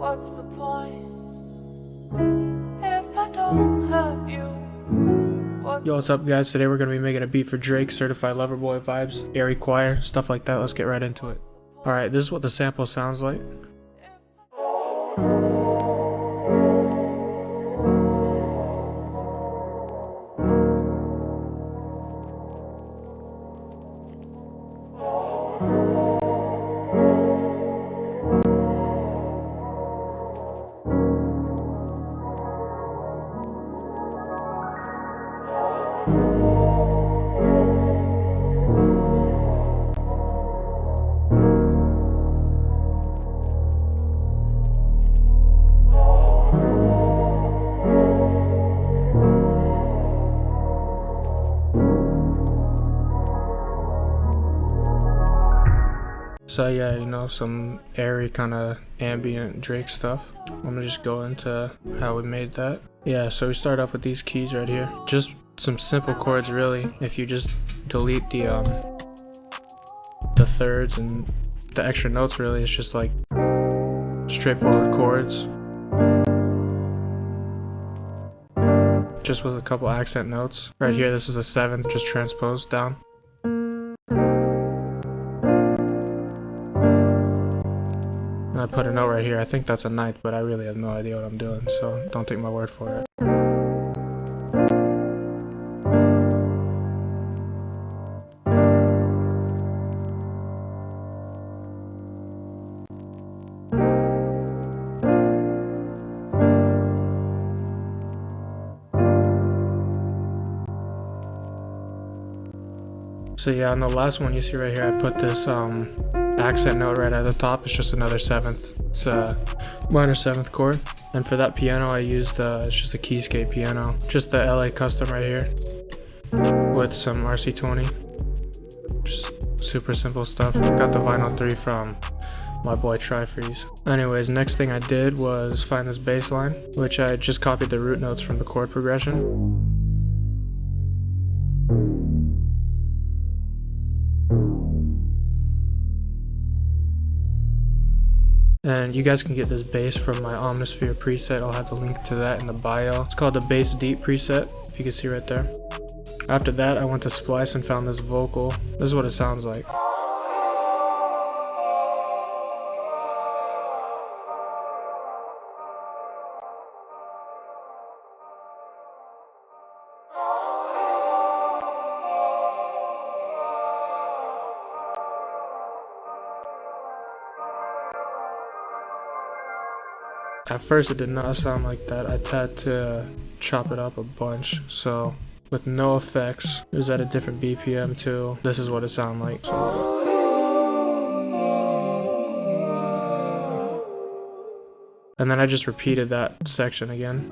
what's the point if I don't have you? Yo, what's up guys? Today we're going to be making a beat for Drake, Certified Lover Boy vibes, airy choir, stuff like that. Let's get right into it. Alright, this is what the sample sounds like. So yeah, you know, some airy kind of ambient Drake stuff. I'm gonna just go into how we made that. Yeah, so we start off with these keys right here. Just some simple chords really. If you just delete the thirds and the extra notes, really, it's just like straightforward chords. Just with a couple accent notes. Right here, this is a 7th, just transposed down. And I put a note right here. I think that's a 9th, but I really have no idea what I'm doing, so don't take my word for it. So yeah, on the last one you see right here, I put this accent note right at the top. It's just another 7th. It's a minor 7th chord. And for that piano I used, it's just a keyscape piano. Just the LA custom right here with some RC20. Just super simple stuff. I got the vinyl 3 from my boy Tri-Freeze. Anyways, next thing I did was find this bass line, which I just copied the root notes from the chord progression. And you guys can get this bass from my Omnisphere preset. I'll have the link to that in the bio. It's called the Bass Deep preset, if you can see right there. After that, I went to Splice and found this vocal. This is what it sounds like. At first it did not sound like that. I had to chop it up a bunch, so with no effects, it was at a different BPM too. This is what it sounded like. And then I just repeated that section again.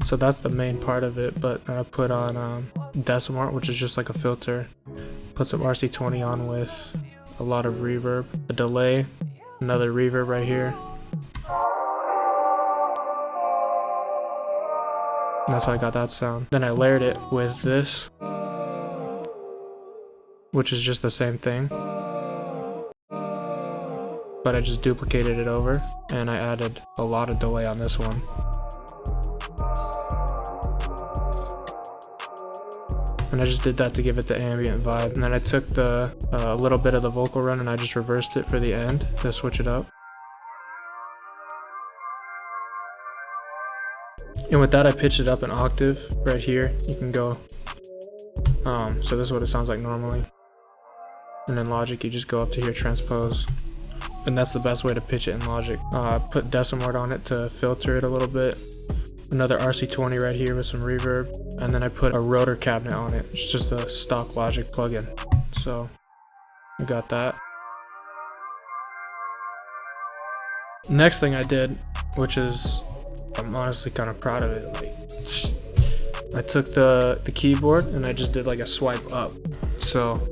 So that's the main part of it, but I put on Decimart, which is just like a filter. Put some RC20 on with a lot of reverb, a delay, another reverb right here. And that's how I got that sound. Then I layered it with this, which is just the same thing, but I just duplicated it over and I added a lot of delay on this one. And I just did that to give it the ambient vibe. And then I took the little bit of the vocal run and I just reversed it for the end to switch it up. And with that I pitched it up an octave right here. You can go, so this is what it sounds like normally. And in Logic you just go up to here, transpose. And that's the best way to pitch it in Logic. Put Decimart on it to filter it a little bit. Another RC20 right here with some reverb, and then I put a rotor cabinet on it. It's just a stock Logic plugin. So I got that. Next thing I did, which is, I'm honestly kind of proud of it, like, I took the keyboard and I just did like a swipe up. So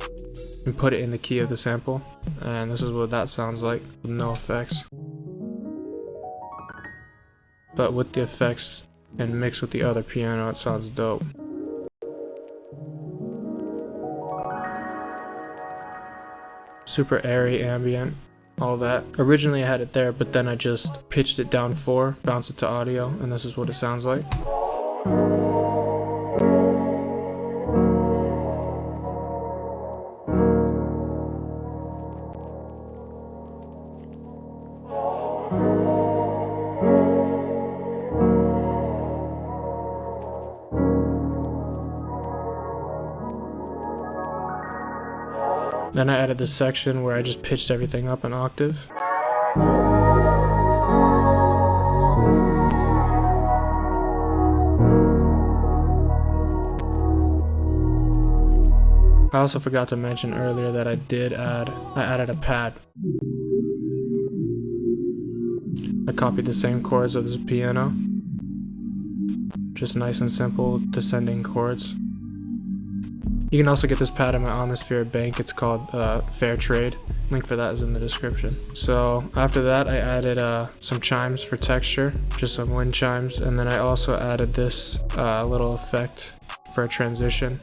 and put it in the key of the sample, and this is what that sounds like with no effects. But with the effects and mixed with the other piano, it sounds dope. super airy, ambient, all that. Originally I had it there, but then I just pitched it down 4, bounced it to audio, and this is what it sounds like. Then I added this section where I just pitched everything up an octave. I also forgot to mention earlier that I added a pad. I copied the same chords as the piano. Just nice and simple descending chords. You can also get this pad at my Omnisphere bank. It's called Fair Trade. Link for that is in the description. So after that, I added some chimes for texture, just some wind chimes, and then I also added this little effect for a transition.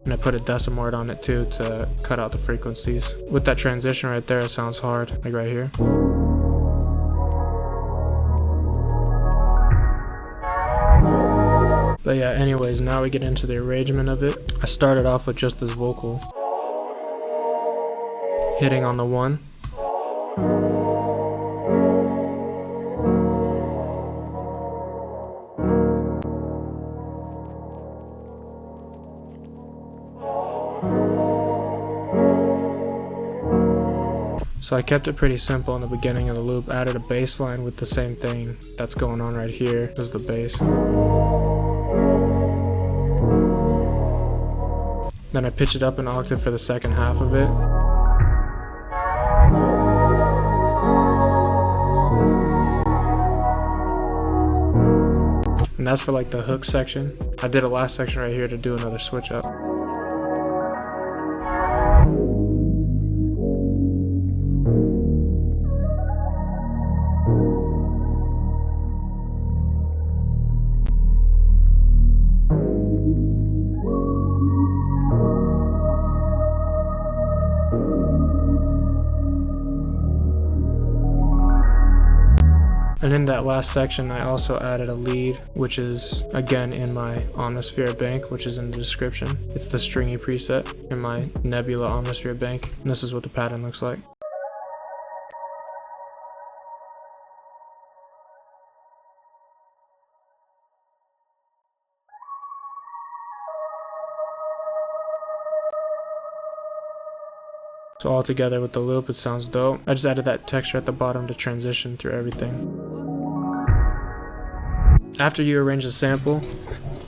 And I put a decimort on it too to cut out the frequencies. With that transition right there, it sounds hard, like right here. But yeah, anyways, now we get into the arrangement of it. I started off with just this vocal hitting on the 1. So I kept it pretty simple in the beginning of the loop, added a bass line with the same thing that's going on right here. This is the bass. Then I pitch it up an octave for the second half of it. And that's for like the hook section. I did a last section right here to do another switch up. And in that last section, I also added a lead, which is again in my Omnisphere bank, which is in the description. It's the stringy preset in my Nebula Omnisphere bank, and this is what the pattern looks like. So all together with the loop, it sounds dope. I just added that texture at the bottom to transition through everything. After you arrange the sample,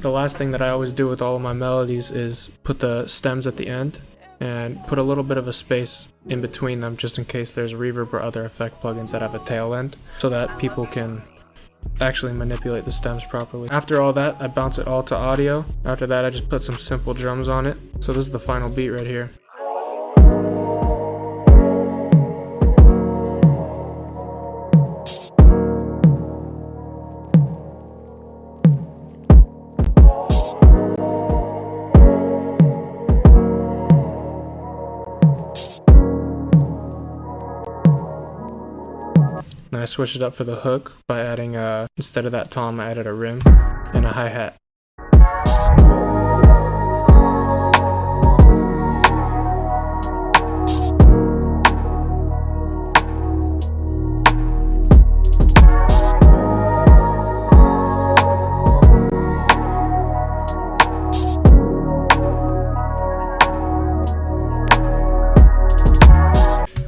the last thing that I always do with all of my melodies is put the stems at the end and put a little bit of a space in between them just in case there's reverb or other effect plugins that have a tail end so that people can actually manipulate the stems properly. After all that, I bounce it all to audio. After that, I just put some simple drums on it. So this is the final beat right here. And I switched it up for the hook by adding, instead of that tom, I added a rim and a hi-hat.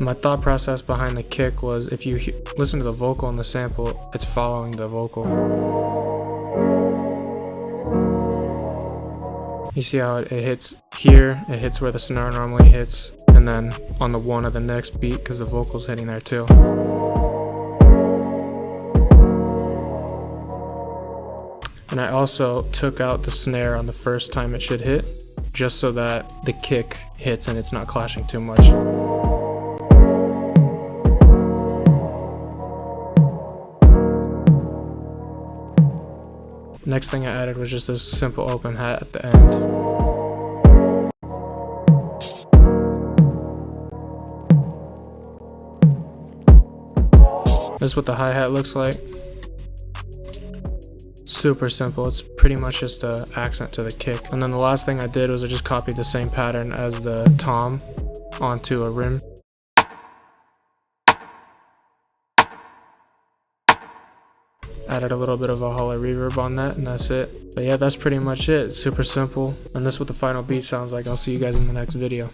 My thought process behind the kick was if you listen to the vocal in the sample, it's following the vocal. You see how it hits here, it hits where the snare normally hits, and then on the 1 of the next beat because the vocal's hitting there too. And I also took out the snare on the first time it should hit, just so that the kick hits and it's not clashing too much. Next thing I added was just this simple open hat at the end. This is what the hi-hat looks like. Super simple. It's pretty much just an accent to the kick. And then the last thing I did was I just copied the same pattern as the tom onto a rim. Added a little bit of a hollow reverb on that, and that's it. But yeah, that's pretty much it. It's super simple. And this is what the final beat sounds like. I'll see you guys in the next video.